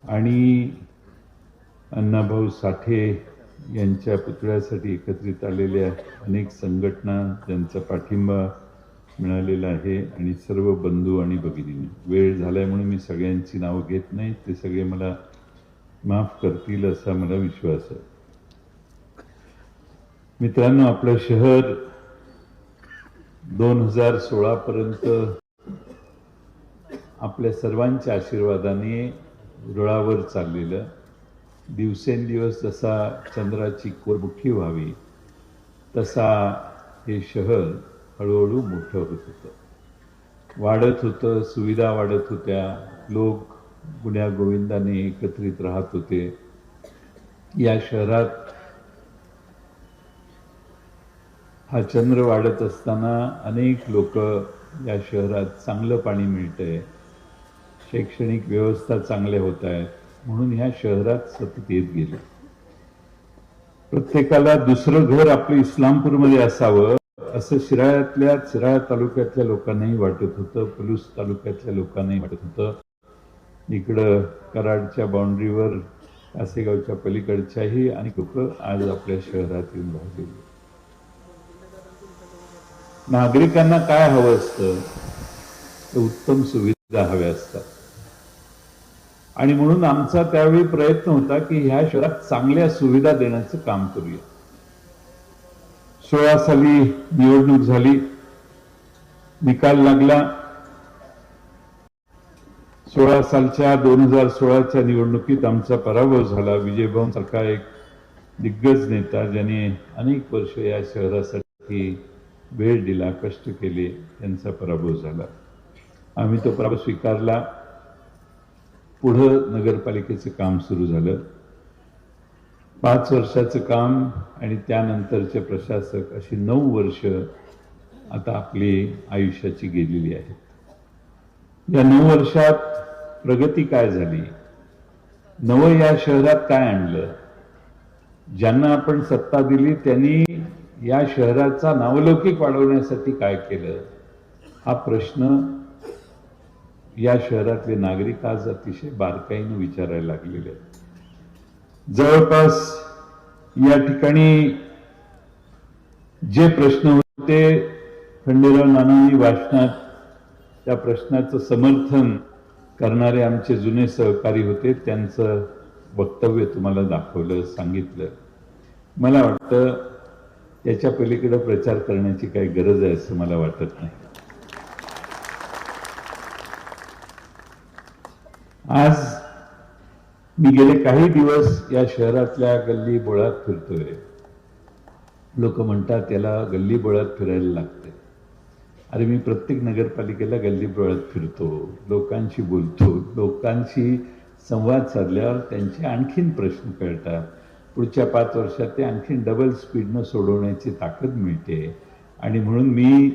आणि अण्णाभाऊ साठे यांच्या पुतळ्यासाठी एकत्रित आलेल्या अनेक संघटना ज्यांचा पाठिंबा मिळालेला आहे आणि सर्व बंधू आणि भगिनी, वेळ झालाय म्हणून मी सगळ्यांची नावं घेत नाही, ते सगळे मला माफ करतील असा मला विश्वास आहे. मित्रांनो, आपलं शहर 2016 पर्यंत आपल्या सर्वांच्या आशीर्वादाने रुळावर चाललेलं, दिवसेंदिवस जसा चंद्राची कोरमुठी व्हावी तसा हे शहर हळूहळू मोठं होत होतं, वाढत होतं, सुविधा वाढत होत्या, लोक गुण्यागोविंदाने एकत्रित राहत होते. या शहरात हा चंद्र वाढत असताना अनेक लोक या शहरात चांगलं पाणी मिळतंय, शैक्षणिक व्यवस्था चांगल्या होत आहेत म्हणून ह्या शहरात सतत येत गेले. प्रत्येकाला दुसरं घर आपलं इस्लामपूरमध्ये असावं असं शिराळा तालुक्यातल्या लोकांनाही वाटत होतं, पलूस तालुक्यातल्या लोकांनाही वाटत होतं. इकडं कराडच्या बाउंड्रीवर कासेगावच्या पलीकडच्याही अनेक लोक आज आपल्या शहरात येऊन राहिलेले. नागरिकांना काय हवं असतं तर उत्तम सुविधा हव्या असतात आणि म्हणून आमचा त्यावेळी प्रयत्न होता की ह्या शहरात चांगल्या सुविधा देण्याचं काम करूया. 16 साली निवडणूक झाली, निकाल लागला. 2016च्या निवडणुकीत आमचा पराभव झाला. विजयभाऊ सारखा एक दिग्गज नेता ज्याने अनेक वर्ष या शहरासाठी वेळ दिला, कष्ट केले, त्यांचा पराभव झाला. आम्ही तो पराभव स्वीकारला. पुढं नगरपालिकेचं काम सुरू झालं. 5 वर्षाचं काम आणि त्यानंतरचे प्रशासक अशी 9 वर्ष आता आपली आयुष्याची गेलेली आहेत. या 9 वर्षात प्रगती काय झाली, नवं या शहरात काय आणलं, ज्यांना आपण सत्ता दिली त्यांनी या शहराचा नावलौकिक वाढवण्यासाठी काय केलं, हा प्रश्न या शहरातले नागरिक आज अतिशय बारकाईने विचारायला लागलेले आहेत. जवळपास या ठिकाणी जे प्रश्न होते, खंडेराव नानांनी भाषणात त्या प्रश्नाचं समर्थन करणारे आमचे जुने सहकारी होते, त्यांचं वक्तव्य तुम्हाला दाखवलं, सांगितलं. मला वाटतं त्याच्या पलीकडे प्रचार करण्याची काही गरज आहे असं मला वाटत नाही. आज मी गेले काही दिवस या शहरातल्या गल्ली बोळात फिरतोय. लोक म्हणतात याला गल्ली बोळात फिरायला लागते. अरे, मी प्रत्येक नगरपालिकेला गल्ली बोळात फिरतो, लोकांशी बोलतो, लोकांशी संवाद साधल्यावर त्यांचे आणखीन प्रश्न कळतात. पुढच्या 5 वर्षात ते आणखीन डबल स्पीडनं सोडवण्याची ताकद मिळते आणि म्हणून मी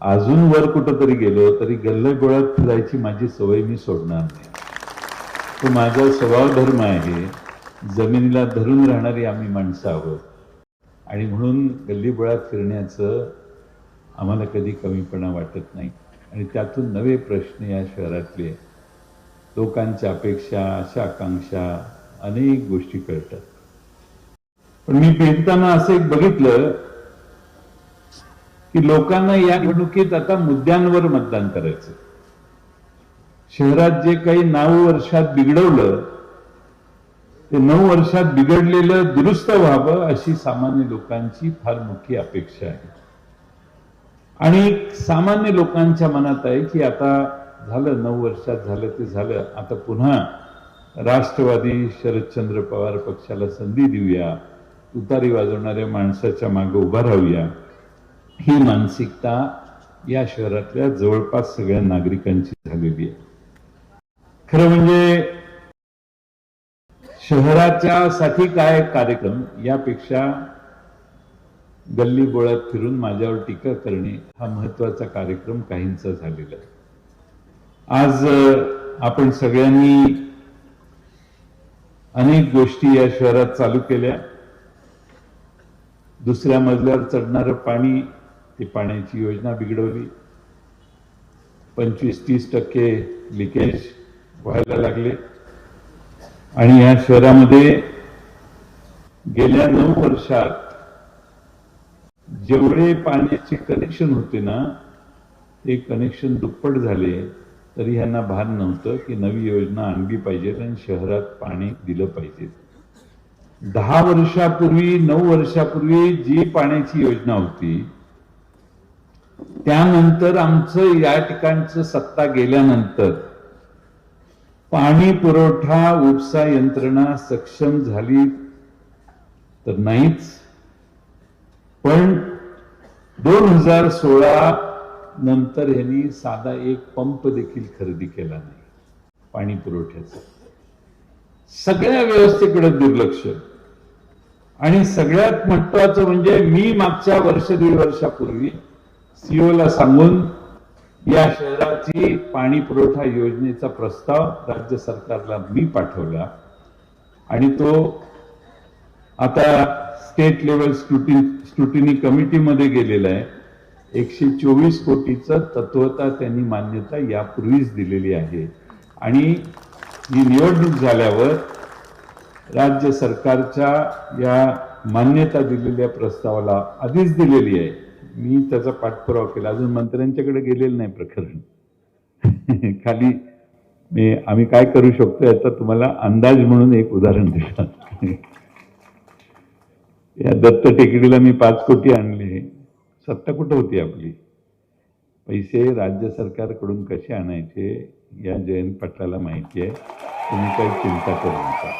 अजून वर कुठंतरी गेलो तरी गल्ली बोळात फिरायची माझी सवय मी सोडणार नाही. तो माझा स्वभाव धर्म आहे. जमिनीला धरून राहणारी आम्ही माणसं आहोत आणि म्हणून गल्लीबोळात फिरण्याचं आम्हाला कधी कमीपणा वाटत नाही आणि त्यातून नवे प्रश्न या शहरातले लोकांच्या अपेक्षा, आशा, आकांक्षा, अनेक गोष्टी कळतात. पण मी फिरताना असं एक बघितलं की लोकांना या निवडणुकीत आता मुद्द्यांवर मतदान करायचं. शहरात जे काही 9 वर्षात बिघडवलं ते 9 वर्षात बिघडलेलं दुरुस्त व्हावं अशी सामान्य लोकांची फार मोठी अपेक्षा आहे. आणि सामान्य लोकांच्या मनात आहे की आता झालं, 9 वर्षात झालं ते झालं, आता पुन्हा राष्ट्रवादी शरदचंद्र पवार पक्षाला संधी देऊया, तुतारी वाजवणाऱ्या माणसाच्या मागे उभा राहूया, ही मानसिकता या शहरातल्या जवळपास सगळ्या नागरिकांची झालेली आहे. खरं म्हणजे शहराच्या साठी काय कार्यक्रम यापेक्षा गल्ली बोळात फिरून माझ्यावर टीका करणे हा महत्वाचा कार्यक्रम काहींचा झालेला आहे. आज आपण सगळ्यांनी अनेक गोष्टी या शहरात चालू केल्या. दुसऱ्या मजल्यावर चढणारं पाणी, ती पाण्याची योजना बिघडवली. 25-30% लिकेज व्हायला लागले. आणि या शहरामध्ये गेल्या 9 वर्षात जेवढे पाण्याचे कनेक्शन होते ना, ते कनेक्शन दुप्पट झाले, तरी ह्यांना भान नव्हतं की नवी योजना आणली पाहिजे आणि शहरात पाणी दिलं पाहिजे. 10 वर्षापूर्वी 9 वर्षापूर्वी जी पाण्याची योजना होती, त्यानंतर आमचं या ठिकाणचं सत्ता गेल्यानंतर पाणी पुरवठा उपसा यंत्रणा सक्षम झाली तर नाहीच, पण 2016 नंतर यांनी साधा एक पंप देखील खरेदी केला नाही पाणी पुरवठ्याचा. सगळ्या व्यवस्थेकडे दुर्लक्ष. आणि सगळ्यात महत्वाचं म्हणजे मी मागच्या वर्ष 1.5 वर्षापूर्वी सीओला सांगून या शहराची पाणी पुरवठा योजनेचा प्रस्ताव राज्य सरकारला मी पाठवला आणि तो आता स्टेट लेवल स्क्रुटिनी कमिटीमध्ये गेलेला आहे. 124 कोटीचं तत्वता त्यांनी मान्यता यापूर्वीच दिलेली आहे आणि ही निवडणूक झाल्यावर राज्य सरकारच्या या मान्यता दिलेल्या प्रस्तावाला आधीच दिलेली आहे. मी त्याचा पाठपुरावा केला. अजून मंत्र्यांच्याकडे गेलेलं नाही प्रकरण. खाली आम्ही काय करू शकतो याचा तुम्हाला अंदाज म्हणून एक उदाहरण देतो. या दत्त टेकडीला मी 5 कोटी आणले. सत्ता कुठं होती आपली? पैसे राज्य सरकारकडून कसे आणायचे या जयंत पाटलाला माहिती आहे. तुम्ही काही चिंता करू नका.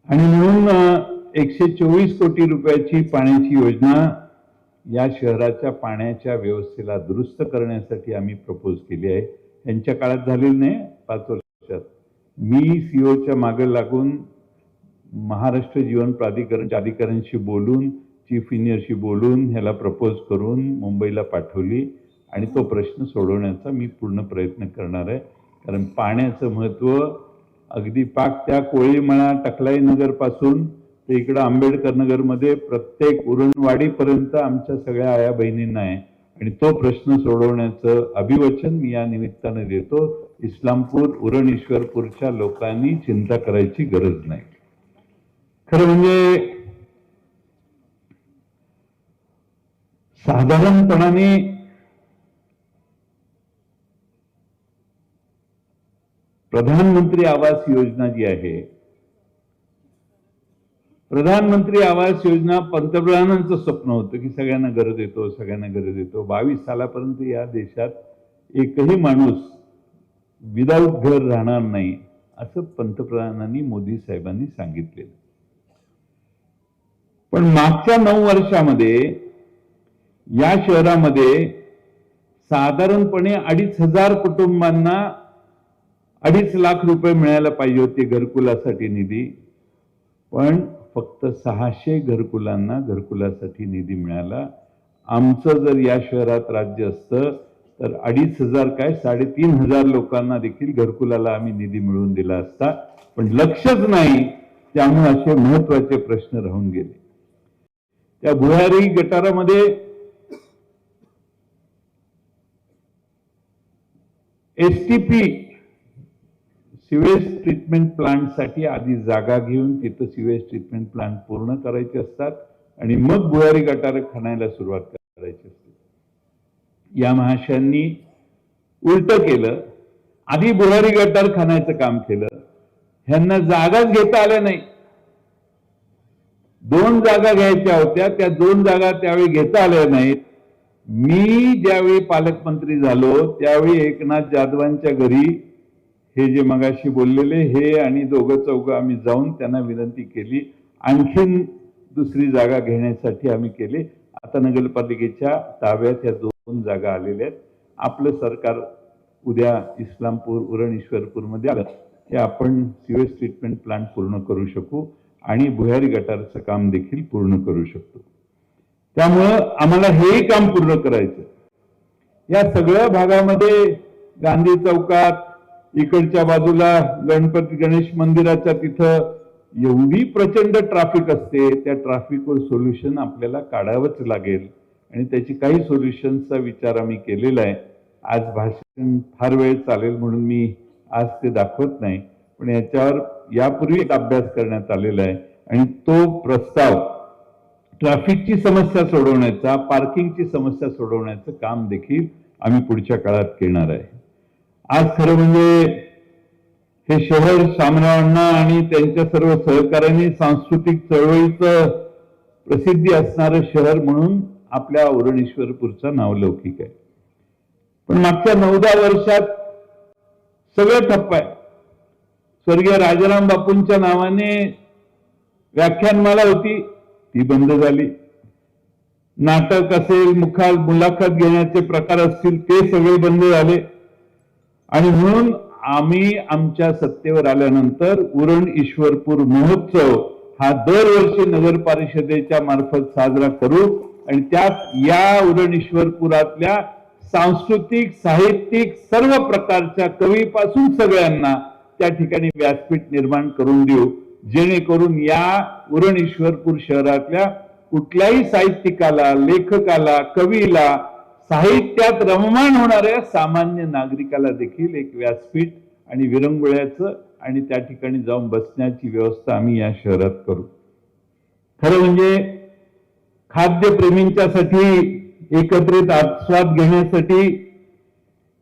आणि म्हणून 124 कोटी रुपयाची पाण्याची योजना या शहराच्या पाण्याच्या व्यवस्थेला दुरुस्त करण्यासाठी आम्ही प्रपोज केली आहे. यांच्या काळात झालेली नाही, 5 वर्षात. मी सीओच्या मागे लागून महाराष्ट्र जीवन प्राधिकरणशी बोलून, चीफ इंजिनियरशी बोलून ह्याला प्रपोज करून मुंबईला पाठवली आणि तो प्रश्न सोडवण्याचा मी पूर्ण प्रयत्न करणार आहे. कारण पाण्याचं महत्त्व अगदी पाक त्या कोळीमळा टकलाई नगर पासून ते इकडं आंबेडकर नगरमध्ये प्रत्येक उरणवाडीपर्यंत आमच्या सगळ्या आया बहिणींना आहे आणि तो प्रश्न सोडवण्याचं अभिवचन मी या निमित्तानं देतो. इस्लामपूर उरण ईश्वरपूरच्या लोकांनी चिंता करायची गरज नाही. खरं म्हणजे साधारणपणाने प्रधानमंत्री आवास योजना जी आहे, प्रधानमंत्री आवास योजना पंतप्रधानांचं स्वप्न होतं की सगळ्यांना घर देतो, सगळ्यांना घर देतो. 22 सालापर्यंत या देशात एकही माणूस विदाऊट घर राहणार नाही असं पंतप्रधानांनी मोदी साहेबांनी सांगितलेलं. पण मागच्या 9 वर्षामध्ये या शहरामध्ये साधारणपणे 2,500 कुटुंबांना 2.5 लाख रुपये मिळायला पाहिजे होते घरकुलासाठी निधी, पण फक्त 600 घरकुलांना घरकुलासाठी निधी मिळाला. आमचं जर या शहरात राज्य असतं तर 2,500 काय 3,500 लोकांना देखील घरकुलाला आम्ही निधी मिळवून दिला असता, पण लक्षच नाही. त्यामुळे असे महत्वाचे प्रश्न राहून गेले. त्या भुयारी गटारामध्ये STP सिवेज ट्रीटमेंट प्लांटसाठी आधी जागा घेऊन तिथं सिवेज ट्रीटमेंट प्लांट पूर्ण करायचे असतात आणि मग भुयारी गटार खणायला सुरुवात करायची असते. या महाशयांनी उलट केलं. आधी भुयारी गटार खणायचं काम केलं. ह्यांना जागाच घेता आल्या नाही. 2 जागा घ्यायच्या होत्या, त्या 2 जागा त्यावेळी घेता आल्या नाहीत. मी ज्यावेळी पालकमंत्री झालो त्यावेळी एकनाथ जाधवांच्या घरी हे जे मगाशी बोललेले हे आणि 2-4 आम्ही जाऊन त्यांना विनंती केली. आणखीन दुसरी जागा घेण्यासाठी आम्ही केले. आता नगरपालिकेच्या ताब्यात या 2 जागा आलेल्या आहेत. आपलं सरकार उद्या इस्लामपूर उरण ईश्वरपूरमध्ये आलं की आपण सिवेज ट्रीटमेंट प्लांट पूर्ण करू शकू आणि भुयारी गटारचं काम देखील पूर्ण करू शकतो. त्यामुळं आम्हाला हेही काम पूर्ण करायचं. या सगळ्या भागामध्ये गांधी चौकात इकडच्या बाजूला गणपती गणेश मंदिराच्या तिथं एवढी प्रचंड ट्रॅफिक असते. त्या ट्रॅफिकवर सोल्युशन आपल्याला काढावंच लागेल आणि त्याची काही सोल्युशनचा विचार आम्ही केलेला आहे. आज भाषण फार वेळ चालेल म्हणून मी आज ते दाखवत नाही, पण याच्यावर यापूर्वी एक अभ्यास करण्यात आलेला आहे आणि तो प्रस्ताव ट्रॅफिकची समस्या सोडवण्याचा, पार्किंगची समस्या सोडवण्याचं काम देखील आम्ही पुढच्या काळात घेणार आहे. आज खरं म्हणजे हे शहर शामरावांना आणि त्यांच्या सर्व सहकाऱ्यांनी सांस्कृतिक चळवळीचं प्रसिद्धी असणारं शहर म्हणून आपल्या उरण ईश्वरपूरचं नावलौकिक आहे. पण मागच्या 9-10 वर्षात सगळं ठप्प आहे. स्वर्गीय राजाराम बापूंच्या नावाने व्याख्यानमाला होती, ती बंद झाली. नाटक असेल, मुलाखत घेण्याचे प्रकार असतील, ते सगळे बंद झाले. आणि म्हणून आम्ही आमच्या सत्तेवर आल्यानंतर उरण ईश्वरपूर महोत्सव हा दरवर्षी नगर परिषदेच्या मार्फत साजरा करू आणि त्यात या उरण ईश्वरपुरातल्या सांस्कृतिक, साहित्यिक सर्व प्रकारच्या कवीपासून सगळ्यांना त्या ठिकाणी व्यासपीठ निर्माण करून देऊ, जेणेकरून या उरण ईश्वरपूर शहरातल्या कुठल्याही साहित्यिकाला, लेखकाला, कवीला, साहित्यात रममाण होणाऱ्या सामान्य नागरिकाला देखील एक व्यासपीठ आणि विरंगुळ्याचं आणि त्या ठिकाणी जाऊन बसण्याची व्यवस्था आम्ही या शहरात करू. खरं म्हणजे खाद्यप्रेमींच्यासाठी एकत्रित आस्वाद घेण्यासाठी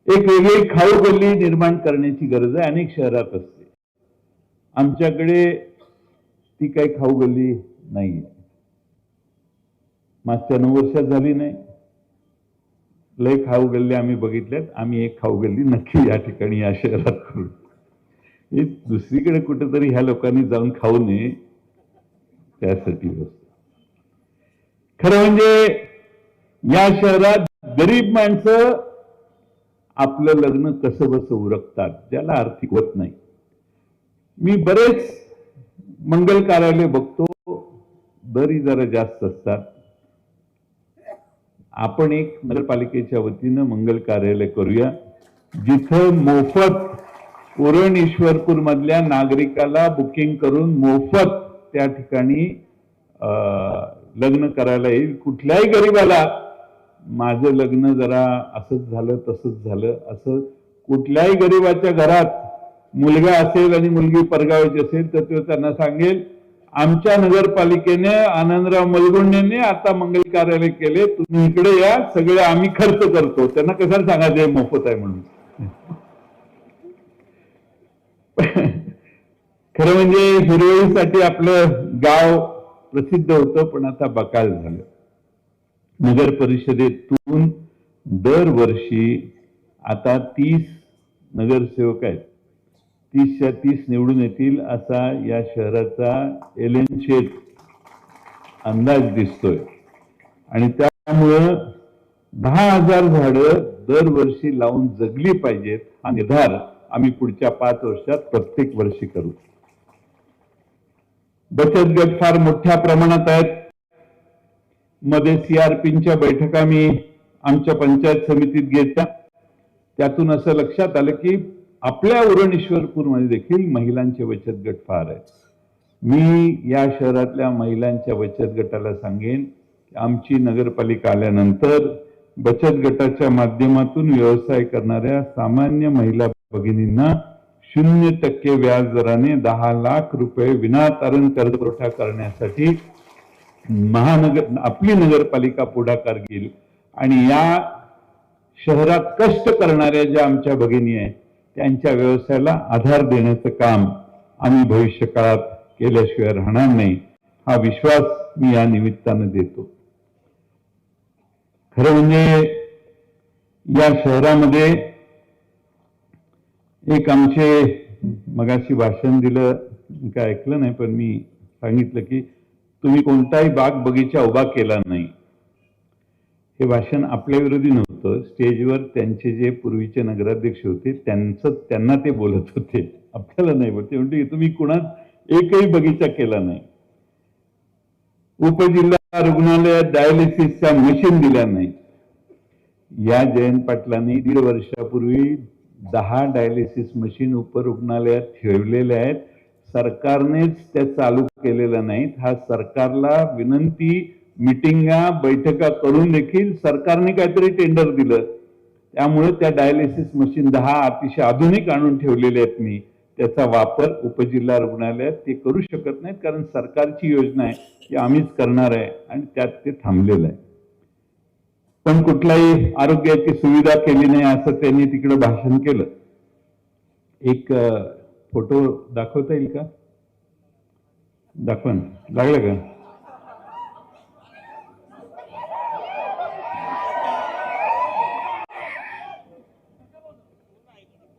एक वेगळी खाऊ गल्ली निर्माण करण्याची गरज आहे. अनेक शहरात असते, आमच्याकडे ती काही खाऊ गल्ली नाहीये. मागच्या 9 वर्षात झाली नाही. लय खाऊ गल्ली आम्ही बघितल्यात. आम्ही एक खाऊ गल्ली नक्की या ठिकाणी या शहरात करू. हे दुसरीकडे कुठेतरी ह्या लोकांनी जाऊन खाऊ नये त्यासाठी व्यवस्था. खरं म्हणजे या शहरात गरीब माणसं आपलं लग्न कसं बसं उरकतात, ज्याला आर्थिक होत नाही. मी बरेच मंगल कार्यालय बघतो, दरी जरा जास्त असतात. आपण एक नगरपालिकेच्या वतीनं मंगल कार्यालय करूया, जिथं मोफत उरण ईश्वरपूर मधल्या नागरिकाला बुकिंग करून मोफत त्या ठिकाणी लग्न करायला येईल. कुठल्याही गरीबाला माझं लग्न जरा असंच झालं तसंच झालं असं कुठल्याही गरीबाच्या घरात मुलगा असेल आणि मुलगी परगावाची असेल तर तो त्यांना सांगेल, आमच्या नगरपालिकेने आनंदराव मलगुंडेने आता मंगल कार्यालय केले, तुम्ही इकडे या, सगळे आम्ही खर्च करतो. त्यांना कशाला सांगायचं मोफत आहे म्हणून. खरं म्हणजे हिरवळीसाठी आपलं गाव प्रसिद्ध होतं, पण आता बकाल झालं. नगर परिषदेतून दरवर्षी आता 30 नगरसेवक आहेत, 30च्या 30 निवडून येतील असा या शहराचा एलएनशेट अंदाज दिसतोय. आणि त्यामुळं 10,000 झाडं दरवर्षी लावून जगली पाहिजेत हा निर्धार आम्ही पुढच्या 5 वर्षात प्रत्येक वर्षी करू. बचत गट फार मोठ्या प्रमाणात आहेत. मध्ये सीआरपीच्या बैठका मी आमच्या पंचायत समितीत घेतल्या. त्यातून असं लक्षात आलं की आपल्या उरण ईश्वरपूरमध्ये देखील महिलांचे बचत गट फार आहेत. मी या शहरातल्या महिलांच्या बचत गटाला सांगेन की आमची नगरपालिका आल्यानंतर बचत गटाच्या माध्यमातून व्यवसाय करणाऱ्या सामान्य महिला भगिनींना 0% व्याज दराने 10 लाख रुपये विनातारण कर्ज पुरवठा करण्यासाठी आपली नगरपालिका पुढाकार घेईल. आणि या शहरात कष्ट करणाऱ्या ज्या आमच्या भगिनी आहेत त्यांच्या व्यवसायाला आधार देण्याचं काम आम्ही भविष्य काळात केल्याशिवाय राहणार नाही, हा विश्वास मी या निमित्तानं देतो. खरं म्हणजे या शहरामध्ये एक आमचे मगाशी भाषण दिलं, काय ऐकलं नाही, पण मी सांगितलं की तुम्ही कोणताही बाग बगीचा उभा केला नाही. हे भाषण आपल्या विरोधी नव्हतं. स्टेजवर त्यांचे जे पूर्वीचे नगराध्यक्ष होते त्यांना ते बोलत होते, आपल्याला नाही बोलते. म्हणजे तुम्ही कुणाच एकही बगीचा केला नाही. उपजिल्हा रुग्णालयात डायलिसिसच्या मशीन दिल्या नाही. या जयंत पाटलांनी 1.5 वर्षापूर्वी 10 डायलिसिस मशीन उपरुग्णालयात ठेवलेल्या आहेत. सरकारनेच त्या चालू केलेल्या नाहीत. हा सरकारला विनंती, मिटिंगा, बैठका करून देखील सरकारने काहीतरी टेंडर दिलं त्यामुळे त्या डायलिसिस मशीन 10 अतिशय आधुनिक आणून ठेवलेले आहेत मी. त्याचा वापर उपजिल्हा रुग्णालयात ते करू शकत नाहीत, कारण सरकारची योजना आहे की आम्हीच करणार आहे आणि त्यात ते थांबलेलं आहे. पण कुठलाही आरोग्याची सुविधा केली नाही असं त्यांनी तिकडे भाषण केलं. एक फोटो दाखवता येईल का? दाखवा ना. लागलं का?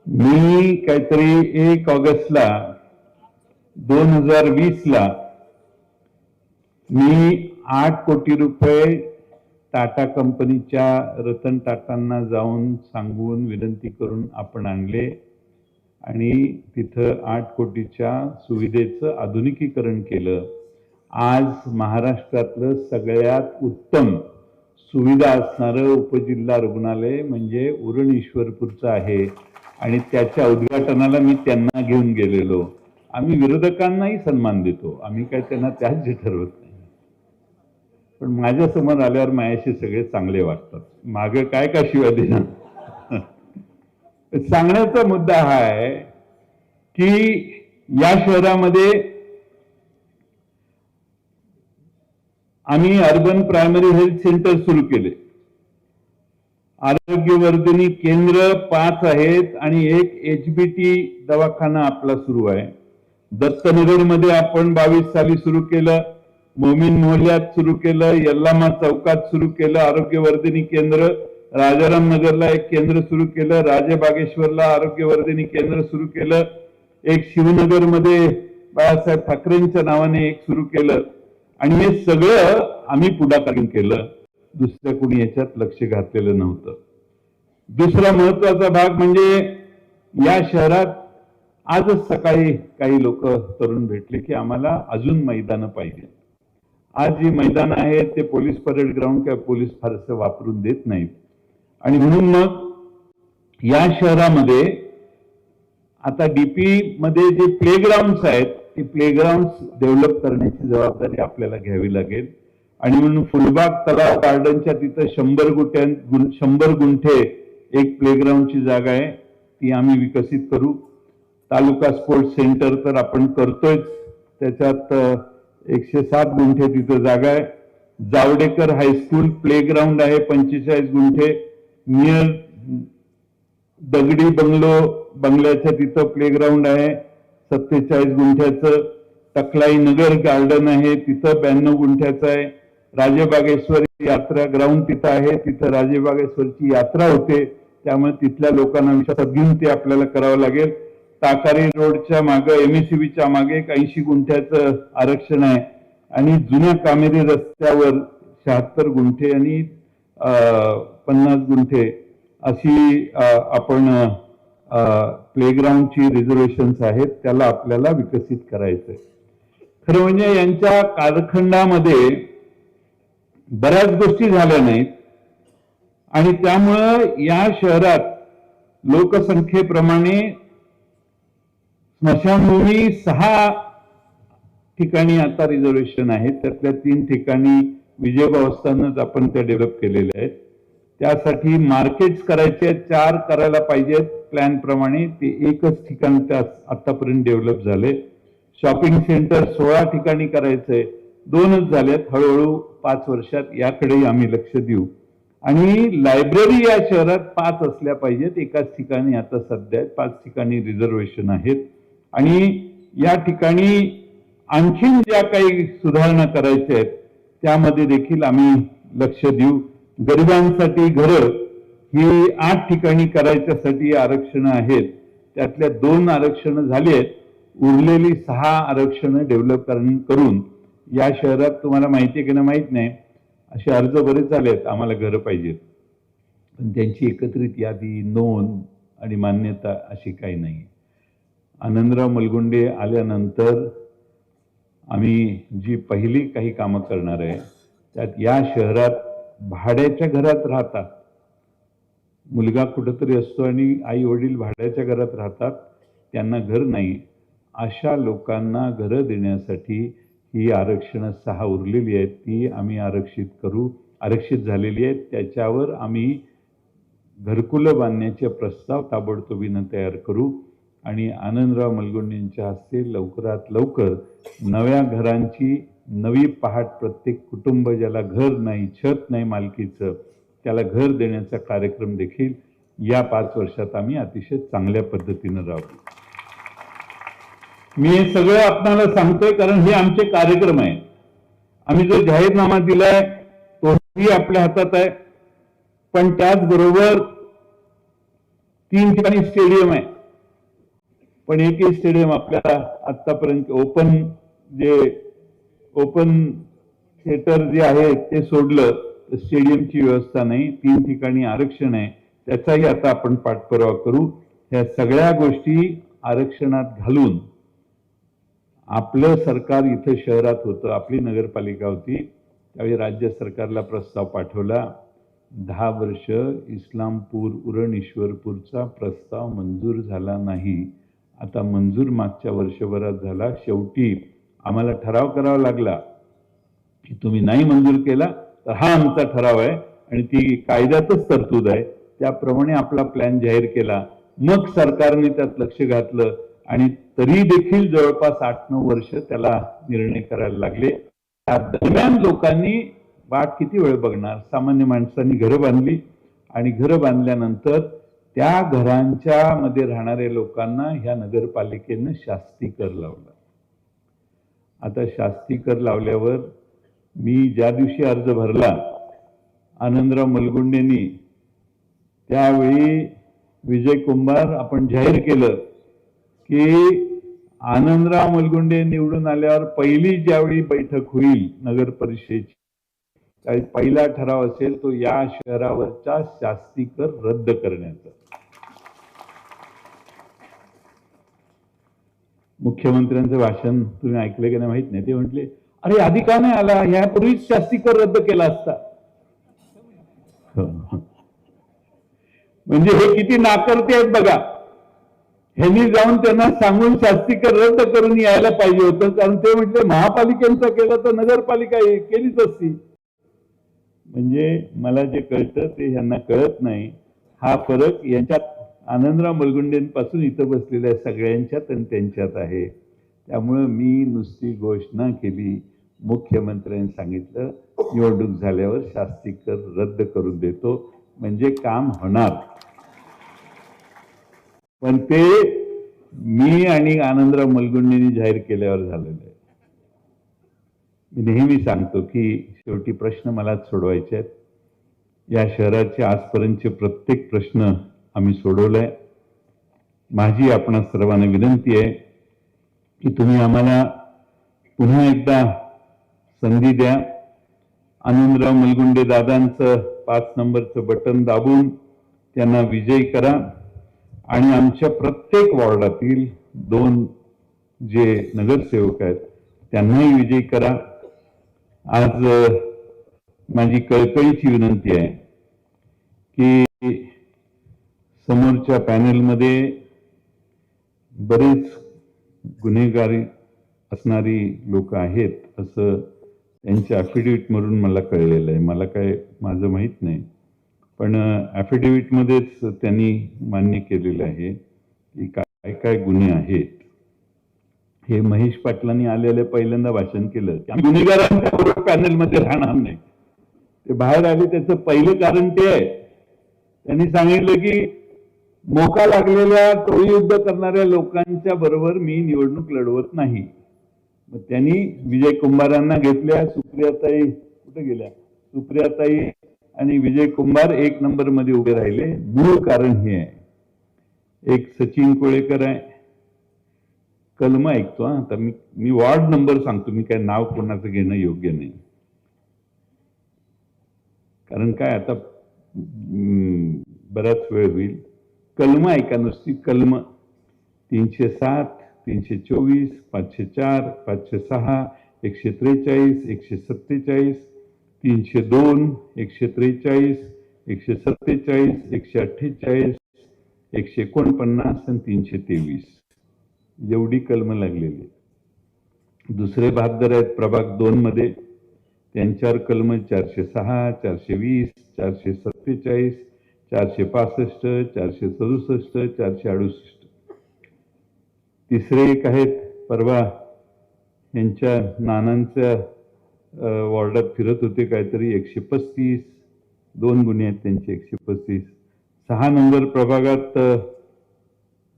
मी काहीतरी 1 ऑगस्टला 2020ला मी 8 कोटी रुपये टाटा कंपनीच्या रतन टाटांना जाऊन सांगून विनंती करून आपण आणले आणि तिथं 8 कोटीच्या सुविधेचं आधुनिकीकरण केलं. आज महाराष्ट्रातलं सगळ्यात उत्तम सुविधा असणारं उपजिल्हा रुग्णालय म्हणजे उरण ईश्वरपूरचं आहे आणि त्याच्या उद्घाटनाला मी त्यांना घेऊन गेलेलो. आम्ही विरोधकांनाही सन्मान देतो, आम्ही काय त्यांना त्याच जे ठरवत नाही. पण माझ्या समोर आल्यावर माझ्याशी सगळे चांगले वाटतात. मागे काय का शिवाय देणार. सांगण्याचा मुद्दा हा आहे की या शहरामध्ये आम्ही अर्बन प्रायमरी हेल्थ सेंटर सुरू केले. आरोग्यवर्धिनी केंद्र 5 आहेत आणि एक HBT दवाखाना आपला सुरू आहे. दत्तनगरमध्ये आपण 22 साली सुरू केलं, मोमीन मोहल्ल्यात सुरू केलं, यल्लामा चौकात सुरू केलं आरोग्यवर्धिनी केंद्र, राजाराम नगरला एक केंद्र सुरू केलं, राजेबागेश्वरला आरोग्यवर्धिनी केंद्र सुरू केलं, एक शिवनगरमध्ये बाळासाहेब ठाकरेंच्या नावाने एक सुरू केलं आणि हे सगळं आम्ही पुढाकार केलं. दुसऱ्या कोणी याच्यात लक्ष घातलेलं नव्हतं. दुसरा महत्वाचा भाग म्हणजे या शहरात आजच सकाळी काही लोक तरुण भेटले की आम्हाला अजून मैदानं पाहिजे. आज जी मैदान आहेत ते पोलीस परेड ग्राउंड किंवा पोलीस फारसं वापरून देत नाहीत आणि म्हणून मग या शहरामध्ये आता DP मध्ये जे प्लेग्राऊंड्स आहेत ते प्लेग्राऊंड्स डेव्हलप करण्याची जबाबदारी आपल्याला घ्यावी लागेल आणि म्हणून फुलबाग तलाव गार्डनच्या तिथं 100 गुंठे एक प्लेग्राऊंडची जागा आहे, ती आम्ही विकसित करू. तालुका स्पोर्ट्स सेंटर तर आपण करतोयच, त्याच्यात 107 गुंठे तिथं जागा आहे. जावडेकर हायस्कूल प्लेग्राऊंड आहे 45 गुंठे. नियर दगडी बंगल्याच्या तिथं प्लेग्राऊंड आहे 47 गुंठ्याचं. टकलाई नगर गार्डन आहे तिथं 92 गुंठ्याचं आहे. राजेबागेश्वर यात्रा ग्राउंड तिथं आहे, तिथं राजेबागेश्वरची यात्रा होते, त्यामुळे तिथल्या लोकांना विश्वासात घेऊन ते आपल्याला करावं लागेल. टाकारी रोडच्या मागे MSCBच्या मागे 80 गुंठ्याचं आरक्षण आहे आणि जुन्या कामेरी रस्त्यावर 76 गुंठे आणि 50 गुंठे अशी आपण प्लेग्राऊंडची रिझर्वेशन्स आहेत, त्याला आपल्याला विकसित करायचंय. खरं म्हणजे यांच्या कालखंडामध्ये बऱ्याच गोष्टी झाल्या नाहीत आणि त्यामुळं या शहरात लोकसंख्येप्रमाणे स्मशानभूमी 6 ठिकाणी आता रिझर्वेशन आहेत, त्यातल्या 3 ठिकाणी विजयभावस्थानच आपण त्या डेव्हलप केलेल्या आहेत. त्यासाठी मार्केट्स करायचे आहेत, 4 करायला पाहिजेत प्लॅन प्रमाणे, ते एकच ठिकाण त्या आतापर्यंत डेव्हलप झाले. शॉपिंग सेंटर 16 ठिकाणी करायचंय, 2च झालेत. हळूहळू 5 वर्षात याकडेही आम्ही लक्ष देऊ. आणि लायब्ररी या शहरात 5 असल्या पाहिजेत, एकाच ठिकाणी आता सध्या 5 ठिकाणी रिझर्वेशन आहेत आणि या ठिकाणी आणखीन ज्या काही सुधारणा करायच्या आहेत त्यामध्ये देखील आम्ही लक्ष देऊ. गरिबांसाठी घरं ही 8 ठिकाणी करायच्यासाठी आरक्षण आहेत, त्यातल्या 2 आरक्षण झाली आहेत, उरलेली 6 आरक्षण डेव्हलप करून या शहरात तुम्हाला माहिती आहे की नाही माहित नाही, असे अर्ज बरेच आले आहेत आम्हाला घरं पाहिजेत, पण त्यांची एकत्रित यादी, नोंद आणि मान्यता अशी काही नाही. आनंदराव मलगुंडे आल्यानंतर आम्ही जी पहिली काही कामं करणार आहे त्यात या शहरात भाड्याच्या घरात राहतात, मुलगा कुठेतरी असतो आणि आई वडील भाड्याच्या घरात राहतात, त्यांना घर नाही, अशा लोकांना घरं देण्यासाठी ही आरक्षणं 6 उरलेली आहेत ती आम्ही आरक्षित झालेली आहेत. त्याच्यावर आम्ही घरकुलं बांधण्याचे प्रस्ताव ताबडतोबीनं तयार करू आणि आनंदराव मलगुंडेंच्या हस्ते लवकरात लवकर नव्या घरांची नवी पहाट प्रत्येक कुटुंब ज्याला घर नाही, छत नाही मालकीचं, त्याला घर देण्याचा कार्यक्रम देखील या 5 वर्षात आम्ही अतिशय चांगल्या पद्धतीनं राबवू. मी हे सगळं आपणाला सांगतोय कारण हे आमचे कार्यक्रम आहेत. आम्ही जो जाहीरनामा दिलाय तोही आपल्या हातात आहे, पण त्याचबरोबर 3 ठिकाणी स्टेडियम आहे. पण एकही स्टेडियम आपल्याला आतापर्यंत ओपन थिएटर जे आहे ते सोडलं तर स्टेडियमची व्यवस्था नाही. 3 ठिकाणी आरक्षण आहे, त्याचाही आता आपण पाठपुरावा करू. ह्या सगळ्या गोष्टी आरक्षणात घालून आपलं सरकार इथं शहरात होतं, आपली नगरपालिका होती, त्यावेळी राज्य सरकारला प्रस्ताव पाठवला. 10 वर्ष इस्लामपूर उरण ईश्वरपूरचा प्रस्ताव मंजूर झाला नाही. आता मंजूर मागच्या वर्षभरात झाला. शेवटी आम्हाला ठराव करावा लागला की तुम्ही नाही मंजूर केला तर हा आमचा ठराव आहे आणि ती कायद्यातच तरतूद आहे, त्याप्रमाणे आपला प्लॅन जाहीर केला. मग सरकारने त्यात लक्ष घातलं आणि तरी देखील जवळपास 8-9 वर्ष त्याला निर्णय करायला लागले. त्या दरम्यान लोकांनी वाट किती वेळ बघणार, सामान्य माणसांनी घरं बांधली आणि घरं बांधल्यानंतर त्या घरांच्या मध्ये राहणाऱ्या लोकांना ह्या नगरपालिकेनं शास्ती कर लावला. आता शास्ती कर लावल्यावर मी ज्या दिवशी अर्ज भरला आनंदराव मलगुंडेंनी, त्यावेळी विजय कुंभार आपण जाहीर केलं की आनंदराव मलगुंडे निवडून आल्यावर पहिली ज्यावेळी बैठक होईल नगर परिषदेची, त्यावेळी पहिला ठराव असेल तो या शहरावरचा शास्ती कर रद्द करण्याचा. मुख्यमंत्र्यांचं भाषण तुम्ही ऐकलं की नाही माहित नाही. ते म्हटले अरे आधी का नाही आला, यापूर्वीच शास्ती कर रद्द केला असता. म्हणजे हे किती नाकर्ते आहेत बघा. ह्यांनी जाऊन त्यांना सांगून शास्ती कर रद्द करून यायला पाहिजे होतं, कारण ते म्हटले महापालिकेचा केला तर नगरपालिका केलीच असती. म्हणजे मला जे कळतं ते ह्यांना कळत नाही. हा फरक यांच्यात आनंदराव मलगुंडेंपासून इथं बसलेल्या सगळ्यांच्यात आणि त्यांच्यात आहे. त्यामुळं मी नुसती घोषणा केली, मुख्यमंत्र्यांनी सांगितलं निवडणूक झाल्यावर शास्ती कर रद्द करून देतो, म्हणजे काम होणार. पण ते मी आणि आनंदराव मलगुंडेंनी जाहीर केल्यावर झालेलं आहे. मी नेहमी सांगतो की शेवटी प्रश्न मलाच सोडवायचे आहेत. या शहराचे आजपर्यंतचे प्रत्येक प्रश्न आम्ही सोडवलाय. माझी आपणा सर्वांना विनंती आहे की तुम्ही आम्हाला पुन्हा एकदा संधी द्या. आनंदराव मलगुंडे दादांचं 5 नंबरचं बटन दाबून त्यांना विजयी करा आणि आमच्या प्रत्येक वॉर्डातील 2 जे नगरसेवक आहेत त्यांनाही विजयी करा. आज माझी कळकळीची विनंती आहे की समोरच्या पॅनलमध्ये बरेच गुन्हेगारी असणारी लोक आहेत असं त्यांच्या ॲफिडेव्हिट मधून मला कळलेलं आहे. मला काय माझं माहीत नाही, पण ॲफिडेव्हिटमध्येच त्यांनी मान्य केलेलं आहे की काय काय गुन्हे आहेत. हे महेश पाटलांनी आलेलं पहिल्यांदा भाषण केलं की आम्ही गुन्हेगारांच्या बरोबर पॅनलमध्ये राहणार नाही. ते बाहेर आले त्याचं पहिलं कारण ते आहे, त्यांनी सांगितलं की मोका लागलेल्या टोळीयुद्ध करणाऱ्या लोकांच्या बरोबर मी निवडणूक लढवत नाही. मग त्यांनी विजय कुंभारांना घेतल्या. सुप्रियाताई कुठे गेल्या? सुप्रियाताई आणि विजय कुंभार 1 नंबर मध्ये उभे राहिले. मूळ कारण हे आहे. एक सचिन कोळेकर आहे, कलम ऐकतो. आता मी वॉर्ड नंबर सांगतो, मी काय नाव कोणाचं घेणं योग्य नाही. कारण काय आता बराच वेळ होईल. कलम ऐका नुसती कलम. 307, 324, 504, 506, 143, 147, 302, 143, 147, 148, 149 आणि 323 एवढी कलम लागलेली. दुसरे बहादर आहेत प्रभाग 2 मध्ये, त्यांच्यावर कलम 406, 420, 447, 465, 467, 468. तिसरे एक आहेत, परवा यांच्या नानांच्या वॉर्डात फिरत होते, काहीतरी 135, 2 गुन्हे आहेत त्यांचे, 135. 6 नंबर प्रभागात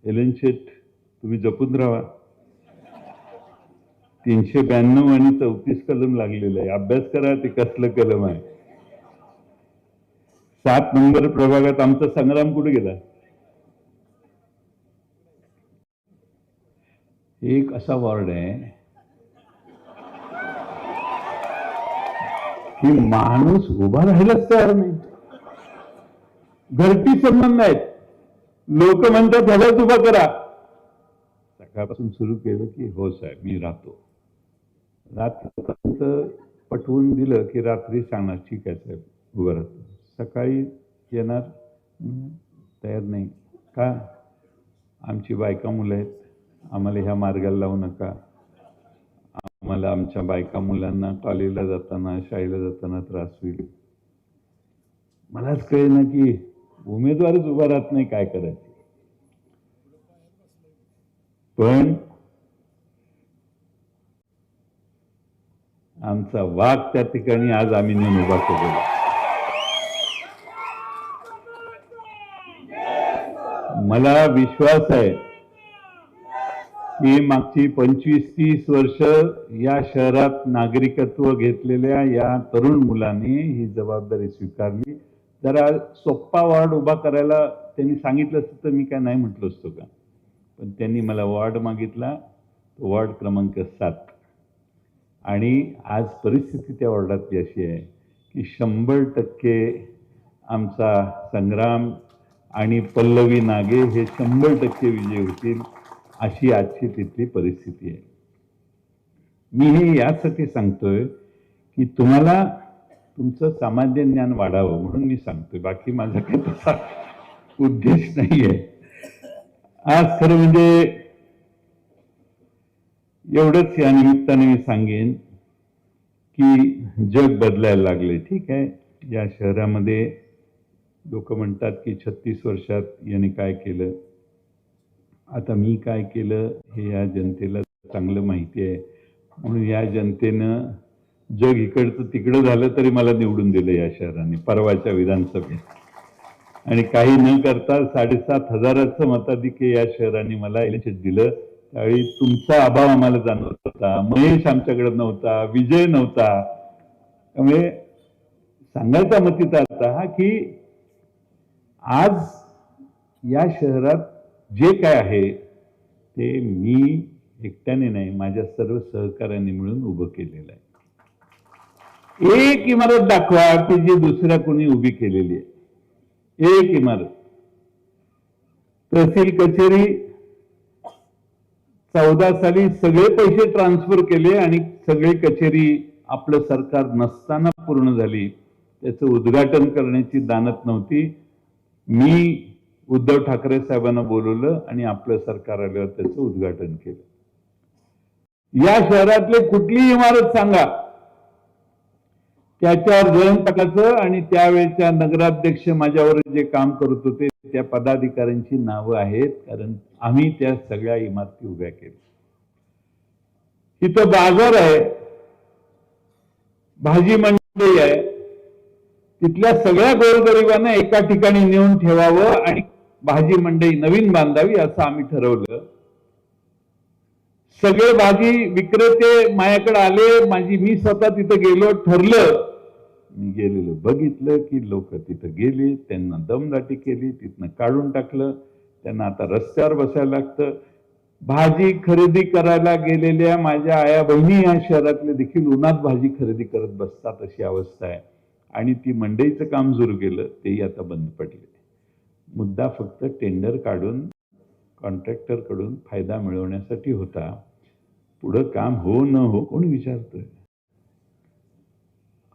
एलन शेठ, तुम्ही जपून राहा, 392 आणि 34 कलम लागलेलं आहे, अभ्यास करा ते कसलं कलम आहे. 7 नंबर प्रभागात आमचा संग्राम कुठे गेला? एक असा वॉर्ड आहे की माणूस उभा राहिलाच तयार नाही, घरटी संबंध आहेत, लोक म्हणतात ह्यालाच उभा करा. सकाळपासून सुरू केलं की हो साहेब मी राहतो, रात्रीपर्यंत पटवून दिलं की रात्री सांगणार ठीक आहे साहेब उभं राहतो. सकाळी येणार, तयार नाही का? आमची बायका मुलं आहेत, आम्हाला ह्या मार्गाला लावू नका, आम्हाला आमच्या बायका मुलांना कॉलेजला जाताना शाळेला जाताना त्रास होईल. मलाच कळे ना की उमेदवारच उभा राहत नाही, काय करायचं. पण आमचा वाघ त्या ठिकाणी आज आम्ही नेऊन उभा केलेला. मला विश्वास आहे की मागची 25-30 वर्ष या शहरात नागरिकत्व घेतलेल्या या तरुण मुलांनी ही जबाबदारी स्वीकारली. जरा सोप्पा वॉर्ड उभा करायला त्यांनी सांगितलं असतं तर मी काय नाही म्हटलं असतो का, पण त्यांनी मला वॉर्ड मागितला, वॉर्ड क्रमांक 7. आणि आज परिस्थिती त्या वॉर्डातली अशी आहे की 100% आमचा संग्राम आणि पल्लवी नागे हे 100% विजय होतील, अशी आजची तिथली परिस्थिती आहे. मी हे यासाठी सांगतोय की तुम्हाला तुमचं सामान्य ज्ञान वाढावं म्हणून मी सांगतोय, बाकी माझा काही तसा उद्देश नाहीये. आज खरं म्हणजे एवढंच या निमित्ताने मी सांगेन की जग बदलायला लागले. ठीक आहे, या शहरामध्ये लोक म्हणतात की 36 वर्षात याने काय केलं. आता मी काय केलं हे या जनतेला चांगलं माहिती आहे, म्हणून या जनतेनं जग इकडचं तिकडं झालं तरी मला निवडून दिलं या शहराने परवाच्या विधानसभेत. आणि काही न करता 7,500 मताधिक्य या शहराने मला इलेक्शन दिलं. त्यावेळी तुमचा अभाव आम्हाला जाणवत होता, महेश आमच्याकडे नव्हता, विजय नव्हता. त्यामुळे सांगायचा मतीचा अर्थ हा की आज या शहरात जे काय आहे ते मी एकट्याने नाही, माझ्या सर्व सहकार्याने मिळून उभं केलेलं आहे. एक इमारत दाखवा की जी दुसऱ्या कोणी उभी केलेली आहे. एक इमारत. तहसील कचेरी 14 साली सगळे पैसे ट्रान्सफर केले आणि सगळी कचेरी आपलं सरकार नसताना पूर्ण झाली. त्याचं उद्घाटन करण्याची दानत नव्हती. मी उद्धव ठाकरे साहेबांना बोलवलं आणि आपलं सरकार आल्यावर त्याचं उद्घाटन केलं. या शहरातले कुठलीही इमारत सांगा त्याच्यावर जयंत टाकायचं आणि त्यावेळेच्या नगराध्यक्ष माझ्यावर जे काम करत होते त्या पदाधिकाऱ्यांची नावं आहेत, कारण आम्ही त्या सगळ्या इमारती उभ्या केल्या. इथं बाजार आहे, भाजी मंडई आहे, तिथल्या सगळ्या गोरगरिबांना एका ठिकाणी नेऊन ठेवावं आणि भाजी मंडई नवीन बांधावी असं आम्ही ठरवलं. सगळे भाजी विक्रेते माझ्याकडे आले, मी स्वतः तिथं गेलो, ठरलं. मी गेलेलो, बघितलं की लोक तिथं गेली, त्यांना दमदाटी केली, तिथनं काढून टाकलं. त्यांना आता रस्त्यावर बसायला लागतं. भाजी खरेदी करायला गेलेल्या माझ्या आया बहिणी या शहरातले देखील उन्हात भाजी खरेदी करत बसतात, अशी अवस्था आहे. आणि ती मंडईचं काम सुरू केलं, तेही आता बंद पडले. मुद्दा फक्त टेंडर काढून कॉन्ट्रॅक्टर कडून फायदा मिळवण्यासाठी होता. पुढं काम हो न हो कोण विचारतोय.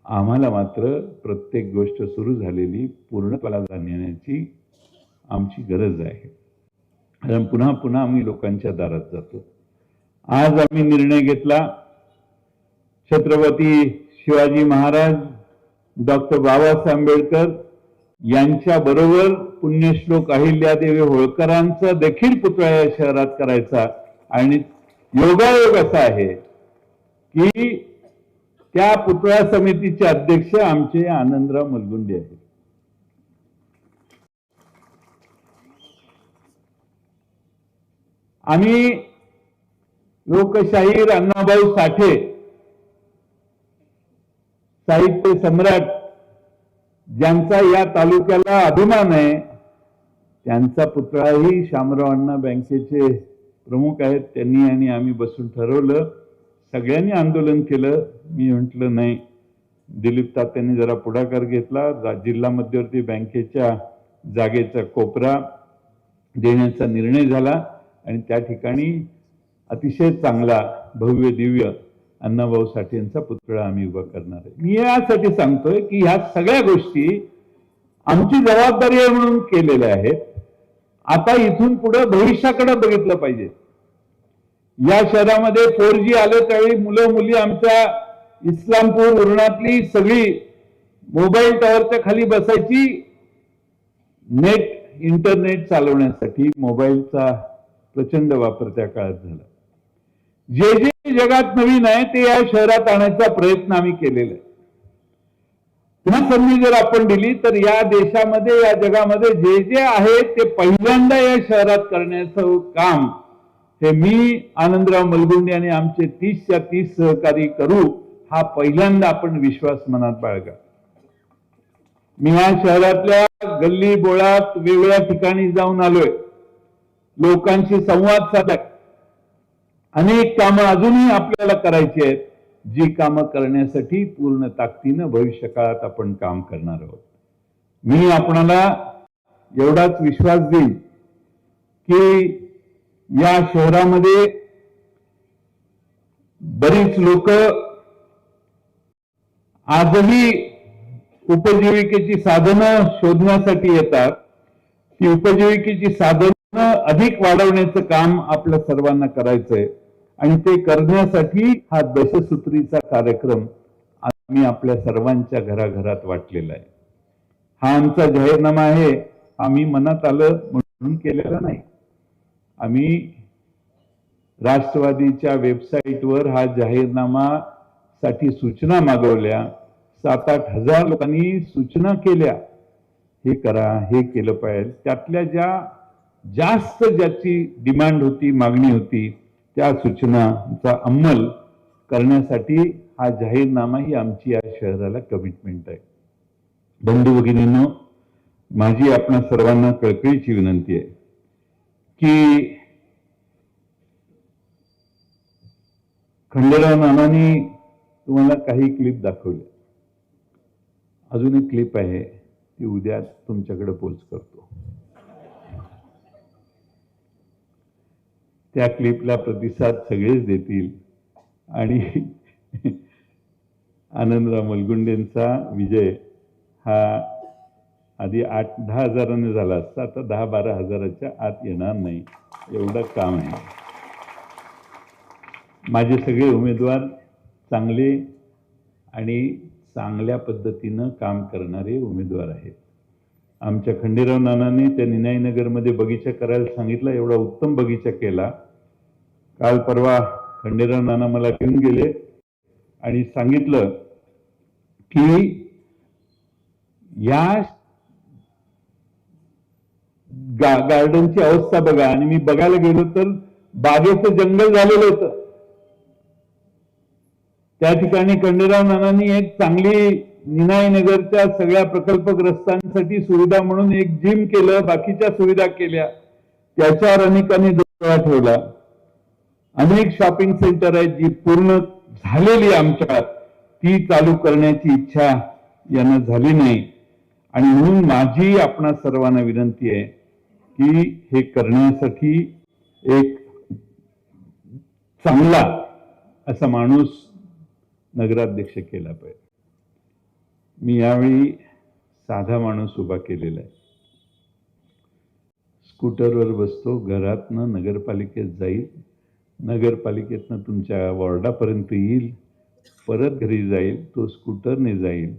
आम्हाला मात्र प्रत्येक गोष्ट सुरू झालेली पूर्णत्वाला जाण्याची आमची गरज आहे, कारण पुन्हा पुन्हा आम्ही लोकांच्या दारात जातो. आज आम्ही निर्णय घेतला, छत्रपती शिवाजी महाराज, डॉक्टर बाबासाहेब आंबेडकर यांच्या बरोबर पुण्यश्लोक अहिल्यादेवी होळकरांचा देखील पुतळा या शहरात करायचा आणि योगायोग असा आहे की त्या पुतळा समितीचे अध्यक्ष आमचे आनंदराव मलगुंडे आहेत. आम्ही लोकशाहीर अण्णाभाऊ साठे साहित्य सम्राट ज्यांचा या तालुक्याला अभिमान आहे त्यांचा पुतळाही शामराव अण्णा बँकेचे प्रमुख आहेत. त्यांनी आणि आम्ही बसून ठरवलं. सगळ्यांनी आंदोलन केलं. मी म्हटलं नाही. दिलीप तात्यांनी जरा पुढाकार घेतला. जिल्हा मध्यवर्ती बँकेच्या जागेचा कोपरा देण्याचा निर्णय झाला आणि त्या ठिकाणी अतिशय चांगला भव्य दिव्य अण्णाभाऊ साठे यांचा पुतळा आम्ही उभा करणार आहे. मी यासाठी सांगतोय की ह्या सगळ्या गोष्टी आमची जबाबदारी आहे म्हणून केलेल्या आहेत. आता इथून पुढे भविष्याकडे बघितलं पाहिजे. या शहरामध्ये 4G आलं त्यावेळी मुलं मुली आमच्या इस्लामपूर उरणातली सगळी मोबाईल टॉवरच्या खाली बसायची इंटरनेट चालवण्यासाठी. मोबाईलचा प्रचंड वापर त्या काळात झाला. जे जे जगात नवीन आहे ते या शहरात आणायचा प्रयत्न आम्ही केलेला आहे. पुन्हा संधी जर आपण दिली तर या देशामध्ये या जगामध्ये जे जे आहे ते पहिल्यांदा या शहरात करण्याचं काम हे मी आनंदराव मलगुंडे आणि आमचे 30च्या 30 सहकारी करू. हा पहिल्यांदा आपण विश्वास मनात बाळगा. मी या शहरातल्या गल्ली बोळात वेगवेगळ्या ठिकाणी जाऊन आलोय. लोकांशी संवाद साधलाय. अनेक कामं अजूनही आपल्याला करायची आहेत. जी कामं करण्यासाठी पूर्ण ताकदीनं भविष्यकाळात आपण काम करणार आहोत. मी आपणाला एवढाच विश्वास देईन की या शहरामध्ये बरीच लोक आजही उपजीविकेची साधनं शोधण्यासाठी येतात. ती उपजीविकेची साधनं अधिक वाढवण्याचं काम आपल्या सर्वांना करायचंय आणि ते करण्यासाठी हा दशसूत्रीचा कार्यक्रम आम्ही आपल्या सर्वांच्या घराघरात वाटलेला आहे. हा आमचा जाहीरनामा आहे. आम्ही मनात आलं म्हणून केलेला नाही. आम्ही राष्ट्रवादीच्या वेबसाईटवर हा जाहीरनामा साठी सूचना मागवल्या. 7-8 हजार लोकांनी सूचना केल्या. हे करा, हे केलं पाहिजे. त्यातल्या जास्त ज्याची डिमांड होती, मागणी होती, त्या सूचनांचा अंमल करण्यासाठी हा जाहीरनामा ही आमची या शहराला कमिटमेंट आहे. बंधू भगिनींनो, माझी आपणा सर्वांना कळकळीची विनंती आहे की खंडेराव नानांनी तुम्हाला काही क्लिप दाखवल्या. अजून एक क्लिप आहे ती उद्या तुमच्याकडे पोस्ट करतो. त्या क्लिपला प्रतिसाद सगळेच देतील आणि आनंदराव मलगुंडेंचा विजय हा आधी 8-10 हजारांनी झाला असता. आता 10-12 हजाराच्या आत येणार नाही एवढं काम आहे. माझे सगळे उमेदवार चांगले आणि चांगल्या पद्धतीनं काम करणारे उमेदवार आहेत. आमच्या खंडेराव नानांनी त्या निनाईनगरमध्ये बगीचा करायला सांगितला. एवढा उत्तम बगीचा केला. काल परवा खंडेराव नाना मला घेऊन गेले आणि सांगितलं की या गार्डनची अवस्था बघा. आणि मी बघायला गेलो तर बागेचं जंगल झालेलं होतं. त्या ठिकाणी खंडेराव नानांनी एक चांगली निनाईनगरच्या सगळ्या प्रकल्पग्रस्तांसाठी सुविधा म्हणून एक जिम केलं. बाकीच्या सुविधा केल्या. त्याच्यावर अनेकांनी डोळा ठेवला. अनेक शॉपिंग सेंटर आहेत जी पूर्ण झालेली आमच्या ती चालू करण्याची इच्छा यांना झाली नाही. आणि म्हणून माझी आपणा सर्वांना विनंती आहे की हे करण्यासाठी एक चांगला असा माणूस नगराध्यक्ष केला पाहिजे. मी यावेळी साधा माणूस उभा केलेला आहे. स्कूटरवर बसतो, घरातनं नगरपालिकेत जाईल, नगरपालिकेतनं तुमच्या वॉर्डापर्यंत येईल, परत घरी जाईल, तो स्कूटरने जाईल.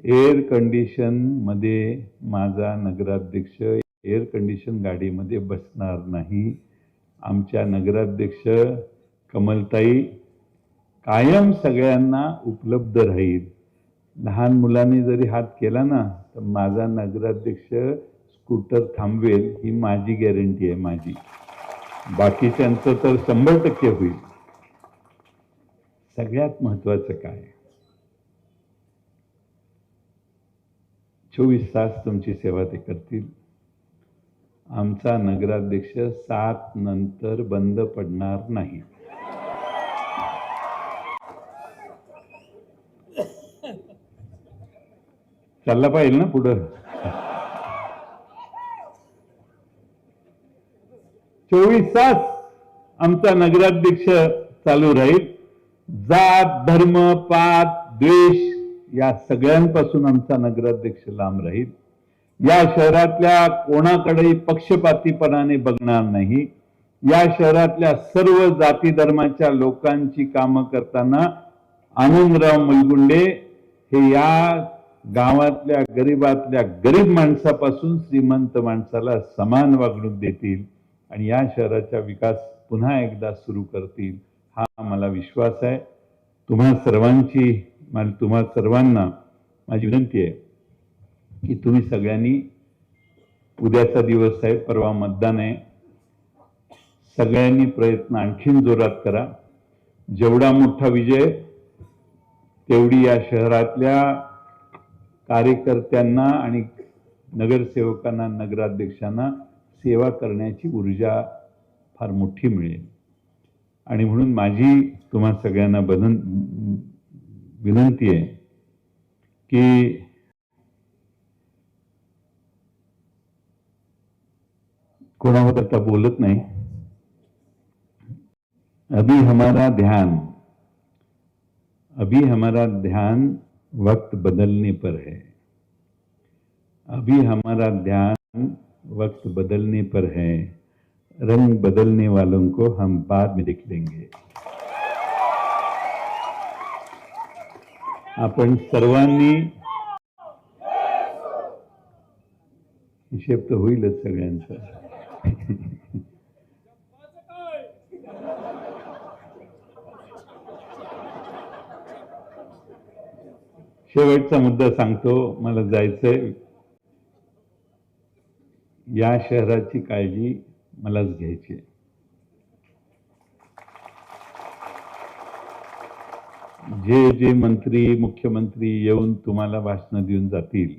एअर कंडिशन मध्ये माझा नगराध्यक्ष एअर कंडिशन गाडीमध्ये बसणार नाही. आमच्या नगराध्यक्ष कमलताई कायम सगळ्यांना उपलब्ध राहील. लहान मुलांनी जरी हात केला ना तर माझा नगराध्यक्ष स्कूटर थांबवेल, ही माझी गॅरंटी आहे. माझी, बाकीच्यांचं तर 100% होईल. सगळ्यात महत्वाचं काय, 24 तास तुमची सेवा ते करतील. आमचा नगराध्यक्ष 7 नंतर बंद पडणार नाही. चालला पाहिजे ना पुढं. 24 तास आमचा नगराध्यक्ष चालू राहील. जात, धर्म, पात, द्वेष या सगळ्यांपासून आमचा नगराध्यक्ष लांब राहील. या शहरातल्या कोणाकडेही पक्षपातीपणाने बघणार नाही. या शहरातल्या सर्व जाती धर्माच्या लोकांची कामं करताना आनंदराव मुलगुंडे हे या गावातल्या गरीबातल्या गरीब माणसापासून श्रीमंत माणसाला समान वागणूक देतील आणि या शहराचा विकास पुन्हा एकदा सुरू करतील, हा मला विश्वास आहे. तुम्हा सर्वांना माझी विनंती आहे की तुम्ही सगळ्यांनी, उद्याचा दिवस आहे, परवा मतदान आहे, सगळ्यांनी प्रयत्न आणखीन जोरात करा. जेवढा मोठा विजय तेवढी या शहरातल्या कार्यकर्त्यांना आणि नगरसेवकांना, नगराध्यक्षांना सेवा करण्याची ऊर्जा फार मोठी मिळेल. आणि म्हणून माझी तुम्हा सगळ्यांना विनंती आहे की कोणावर आता बोलत नाही. अभी हमारा ध्यान वक्त बदलने पर है. अभी हमारा ध्यान वक्त बदलने पर है. रंग बदलने वालों को हम बाद में देख लेंगे. आपण सर्वांनी, हिशेब तर होईलच सगळ्यांचा. शेवटचा मुद्दा सांगतो, मला जायचंय. या शहराची काळजी मलाच घ्यायची आहे. जे मंत्री, मुख्यमंत्री येऊन तुम्हाला भाषण देऊन जातील,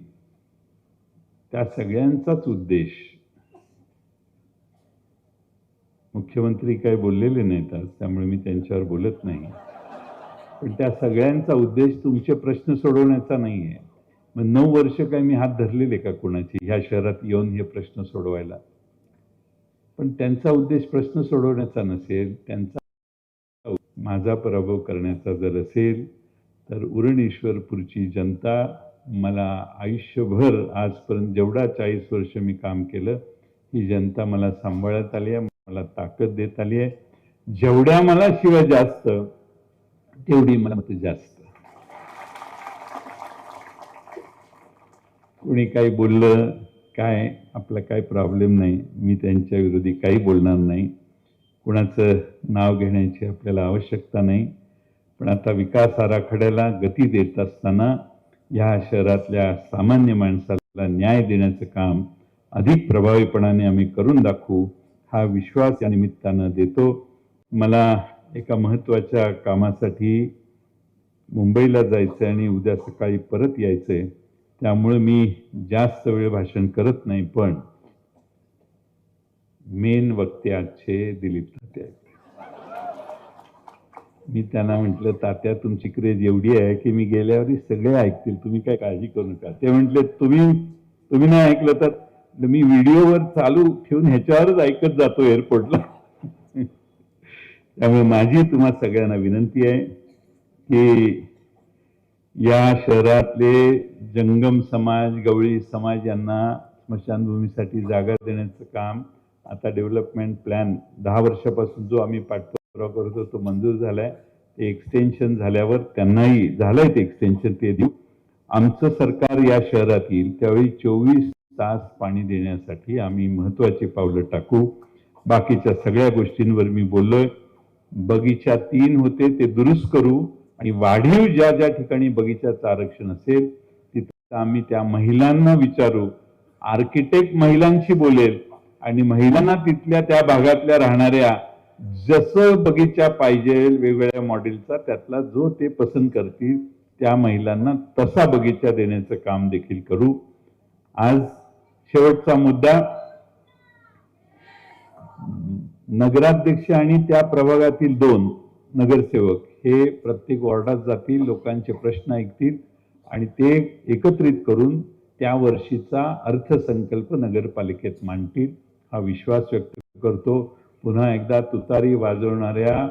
त्या सगळ्यांचाच उद्देश, मुख्यमंत्री काय बोललेले नाहीत आज, त्यामुळे मी त्यांच्यावर बोलत नाही, पण त्या सगळ्यांचा उद्देश तुमचे प्रश्न सोडवण्याचा नाहीये. मग 9 वर्ष काय मी हात धरलेले का कोणाची ह्या शहरात येऊन हे प्रश्न सोडवायला? पण त्यांचा उद्देश प्रश्न सोडवण्याचा नसेल, त्यांचा माझा पराभव करण्याचा जर असेल, तर उरण ईश्वरपूरची जनता मला आयुष्यभर, आजपर्यंत जेवढा 40 वर्ष मी काम केलं, ही जनता मला सांभाळत आली आहे, मला ताकद देत आली आहे. जेवढ्या मला शिवाय जास्त, तेवढी मला मतं जास्त. कोणी काही बोललं काय, आपला काही प्रॉब्लेम नाही, मी त्यांच्या विरोधी काही बोलणार नाही. कुणाचं नाव घेण्याची आपल्याला आवश्यकता नाही. पण आता विकास आराखड्याला गती देत असताना या शहरातल्या सामान्य माणसाला न्याय देण्याचं काम अधिक प्रभावीपणाने आम्ही करून दाखवू, हा विश्वास या निमित्तानं देतो. मला एका महत्त्वाच्या कामासाठी मुंबईला जायचं आणि उद्या सकाळी परत यायचंय, त्यामुळे मी जास्त वेळ भाषण करत नाही. पण मेन वक्ते आजचे दिलीप तात्या आहेत. मी त्यांना म्हटलं, तात्या तुमची क्रेज एवढी आहे की मी गेल्यावरही सगळे ऐकतील, तुम्ही काय काळजी करू नका. ते म्हटले, तुम्ही नाही ऐकलं तर मी व्हिडिओवर चालू ठेवून ह्याच्यावरच ऐकत जातो एअरपोर्टला. त्यामुळे माझी तुम्हा सगळ्यांना विनंती आहे की या शहरातले जंगम समाज, गवळी समाज यांना स्मशानभूमीसाठी जागा देण्याचं काम आता डेव्हलपमेंट प्लॅन 10 वर्षापासून जो आम्ही पाठपुरावा करतो तो मंजूर झालाय. ते एक्सटेन्शन झाल्यावर त्यांनाही झालंय ते एक्सटेन्शन, ते देऊ. आमचं सरकार या शहरात येईल त्यावेळी 24 तास पाणी देण्यासाठी आम्ही महत्वाची पावलं टाकू. बाकीच्या सगळ्या गोष्टींवर मी बोललोय. बगीचा 3 होते ते दुरुस्त करू आणि वाढीव ज्या ज्या ठिकाणी बगीचाचं आरक्षण असेल तिथं आम्ही त्या महिलांना विचारू. आर्किटेक्ट महिलांशी बोलेल आणि महिलांना तिथल्या त्या भागातल्या राहणाऱ्या जसं बगीचा पाहिजे वेगवेगळ्या मॉडेलचा त्यातला जो ते पसंत करतील त्या महिलांना तसा बगीचा देण्याचं काम देखील करू. आज शेवटचा मुद्दा, नगराध्यक्ष आणि त्या प्रभागातील 2 नगरसेवक हे प्रत्येक वॉर्डात जातील, लोकांचे प्रश्न ऐकतील आणि ते एकत्रित करून त्या वर्षीचा अर्थसंकल्प नगरपालिकेत मांडतील हा विश्वास व्यक्त करतो. पुन्हा एकदा तुतारी वाजवणाऱ्या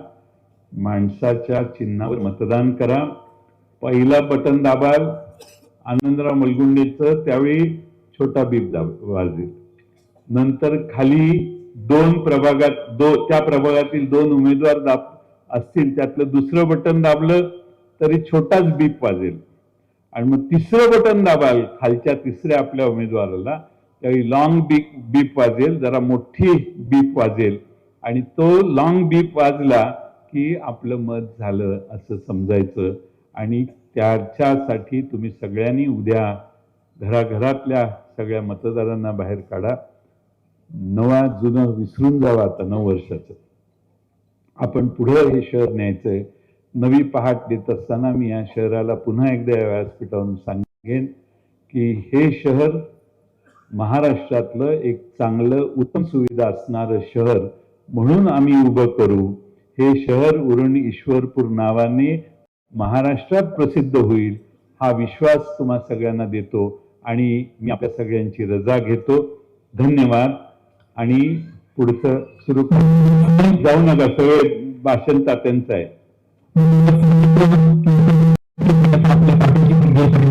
माणसाच्या चिन्हावर मतदान करा. पहिला बटन दाबाल आनंदराव मलगुंडेचं त्यावेळी छोटा बीप वाजेल. नंतर खाली 2 प्रभागात त्या प्रभागातील 2 उमेदवार असतील त्यातलं दुसरं बटन दाबलं तरी छोटाच बीप वाजेल आणि मग तिसरं बटन दाबाल खालच्या तिसऱ्या आपल्या उमेदवाराला त्यावेळी लॉंग बीप वाजेल, जरा मोठी बीप वाजेल आणि तो लॉंग बीप वाजला की आपलं मत झालं असं समजायचं. आणि त्याच्यासाठी तुम्ही सगळ्यांनी उद्या घराघरातल्या सगळ्या मतदारांना बाहेर काढा. नवा जुनं विसरून जावं आता 9 वर्षाचं. आपण पुढे हे शहर न्यायचंय. नवी पहाट देत असताना मी या शहराला पुन्हा एकदा या व्यासपीठावरून सांगेन की हे शहर महाराष्ट्रातलं एक चांगलं उत्तम सुविधा असणारं शहर म्हणून आम्ही उभं करू. हे शहर उरण ईश्वरपूर नावाने महाराष्ट्रात प्रसिद्ध होईल हा विश्वास तुम्हा सगळ्यांना देतो आणि मी आपल्या सगळ्यांची रजा घेतो. धन्यवाद. आणि पुढचं सुरू जाऊ नका, सगळे भाषण तात्यांचं आहे.